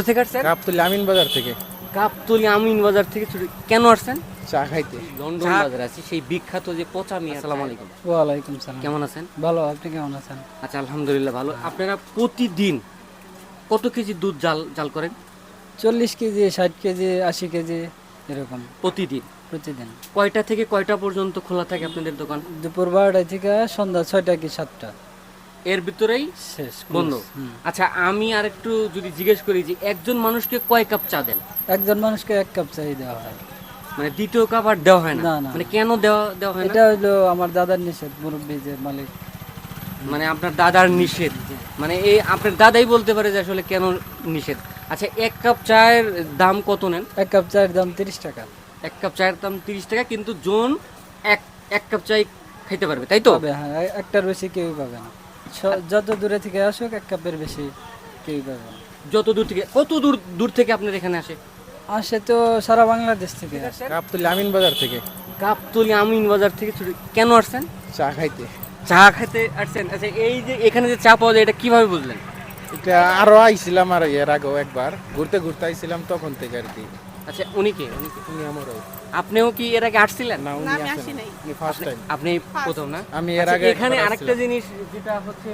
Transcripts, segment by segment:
থেকে আসছেন? গাবতলী আমিন বাজার থেকে। গাবতলী আমিন বাজার থেকে কেন আসছেন? চা খাইতে। লন্ডন বাজার আছে সেই বিখ্যাত যে পচা মিয়া। আসসালামু আলাইকুম। ওয়ালাইকুম সালাম। কেমন আছেন? ভালো, আপনি কেমন আছেন? আচ্ছা আলহামদুলিল্লাহ ভালো। আপনারা প্রতিদিন কত কেজি দুধ জাল করেন? 40 কেজি, 60 কেজি, 80 কেজি এরকম প্রতিদিন। প্রতিদিন। কয়টা থেকে কয়টা পর্যন্ত খোলা থাকে আপনাদের দোকান? দুপুর 12টা থেকে সন্ধ্যা 6টা কি 7টা এর ভিতরেই শেষ বন্ধ। আচ্ছা আমি আর একটু যদি জিজ্ঞেস করি যে একজন মানুষকে কয় কাপ চা দেন? একজন মানুষকে 1 কাপ চাই দেওয়া হয়। মানে দ্বিতীয় কাপ আর দেওয়া হয় না? না, না। মানে কেন দেওয়া হয় না? এটা হলো আমার দাদার নিষেধ, মুরব্বী যে মালিক। মানে আপনার দাদার নিষেধ। মানে এই আপনার দাদাই বলতে পারে যে আসলে কেন নিষেধ। আচ্ছা এক কাপ চায়ের দাম কত নেন? 1 কাপ চায়ের দাম 30 টাকা। এক কাপ চায়ের দাম 30 টাকা, কিন্তু জন এক কাপ চাই খাইতে পারবে, তাই তো? পাবে, হ্যাঁ। একটার বেশি কেউই পাবে না। যত দূরে থেকে আসুক 1 কাপের বেশি কেউই পাবে না। যত দূর থেকে, কত দূর থেকে আপনার এখানে আসে? আসে তো সারা বাংলাদেশ থেকে। গাবতলী আমিন বাজার থেকে। গাবতলী আমিন বাজার থেকে কেন আসছেন? চা খাইতে। চা খেতে আসছেন। আচ্ছা এই যে এখানে যে চা পাওয়া যায় এটা কিভাবে বুঝলেন? এটা আরো আইছিলাম আর এর আগেও একবার ঘুরতে আইছিলাম তখন থেকে আর কি। আচ্ছা উনি কে? উনি আমারও। আপনিও কি এর আগে আসছিলেন? না, উনি আসেন নাই। উনি ফার্স্ট টাইম। আপনি প্রথম না? আমি এর আচ্ছা, আগে এখানে একবার আরেকটা আসছিলাম। জিনিস যেটা হচ্ছে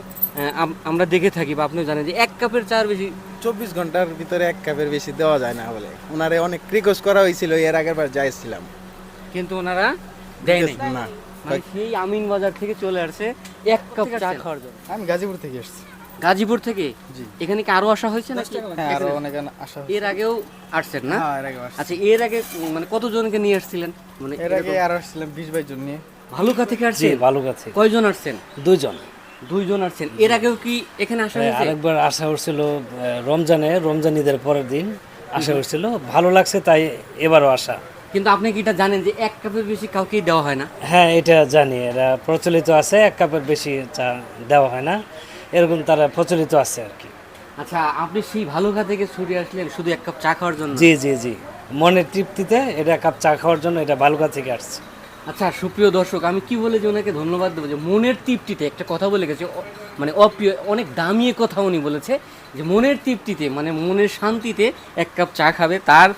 আমরা দেখে থাকি বা আপনিও জানেন যে 1 কাপের চার বেশি 24 ঘন্টার ভিতরে 1 কাপের বেশি দেওয়া যায় না বলে উনারে অনেক রিকোয়েস্ট করা হয়েছিল, এর আগের বার যাইছিলাম কিন্তু ওনারা দেয় নাই। না। মানে সেই আমিন বাজার থেকে চলে আসছে 1 কাপ চা খাওয়ার জন্য। আমি গাজীপুর থেকে এসেছি। গাজীপুর থেকে? জি। এখানে কি আরো আসা হয়েছে নাকি? হ্যাঁ, আরো অনেক আশা এর আগেও আসছেন না? হ্যাঁ, এর আগে আসছি। আচ্ছা এর আগে মানে কতজনকে নিয়ে আসছিলেন? মানে এর আগে আর আসছিলাম 20-22 জন নিয়ে। ভালুকা থেকে আসছেন? ভালো কাছে কয়জন আসছেন? 2 জন। 2 জন আসছেন। এর আগেও কি এখানে আসা হয়েছে? আরেকবার আসা হচ্ছিল রমজান ঈদের পরের দিন আসা হচ্ছিল, ভালো লাগছে তাই এবারও আসা। কিন্তু আপনি কি এটা জানেন যে 1 কাপের বেশি কাউকেই দেওয়া হয় না? হ্যাঁ এটা জানি, এরা প্রচলিত আছে, 1 কাপের বেশি চা দেওয়া হয় না, এরকম তারা প্রচলিত আছে আর কি। আচ্ছা আপনি সেই ভালুকা থেকে ছুটে আসলেন শুধু 1 কাপ চা খাওয়ার জন্য? জি জি জি, মনের তৃপ্তিতে এটা কাপ চা খাওয়ার জন্য এটা বালুকা থেকে আসছে। আচ্ছা সুপ্রিয় দর্শক, আমি কি বলে যে ওনাকে ধন্যবাদ দেবো যে মনের তৃপ্তিতে একটা কথা বলে গেছে, মানে অপ্রিয় অনেক দামি কথা উনি বলেছে যে মনের তৃপ্তিতে মানে মনের শান্তিতে 1 কাপ চা খাবে, তার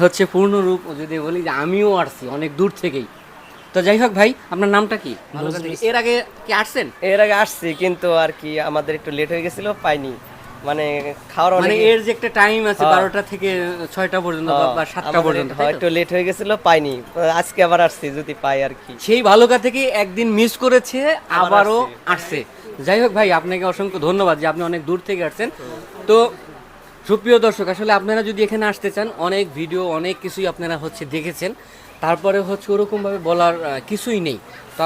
হচ্ছে পূর্ণরূপ যদি বলি যে আমিও আসছি অনেক দূর থেকেই। তো যাই হোক ভাই, আপনার নামটা কি? ভালুকা থেকে এর আগে কি আসছেন? এর আগে আসছি কিন্তু আর কি আমাদের একটু লেট হয়ে গেছিল, পাইনি। মানে খাওয়ার মানে অনেক এর যে একটা টাইম আছে হ্যাঁ। 12টা থেকে 6টা পর্যন্ত বা 7টা পর্যন্ত, তাই তো? একটু লেট হয়ে গেছিল, পাইনি। আজকে আবার আসছি যদি পাই আর কি। সেই ভালুকা থেকে একদিন মিস করেছে, আবারও আসছে। যাই হোক ভাই, আপনাকে অসংখ্য ধন্যবাদ যে আপনি অনেক দূর থেকে আসছেন। তো সুপ্রিয় দর্শক, আসলে আপনারা যদি এখানে আসতে চান, অনেক ভিডিও অনেক কিছুই আপনারা হচ্ছে দেখেছেন, তারপরে হচ্ছে ওরকমভাবে বলার কিছুই নেই। তো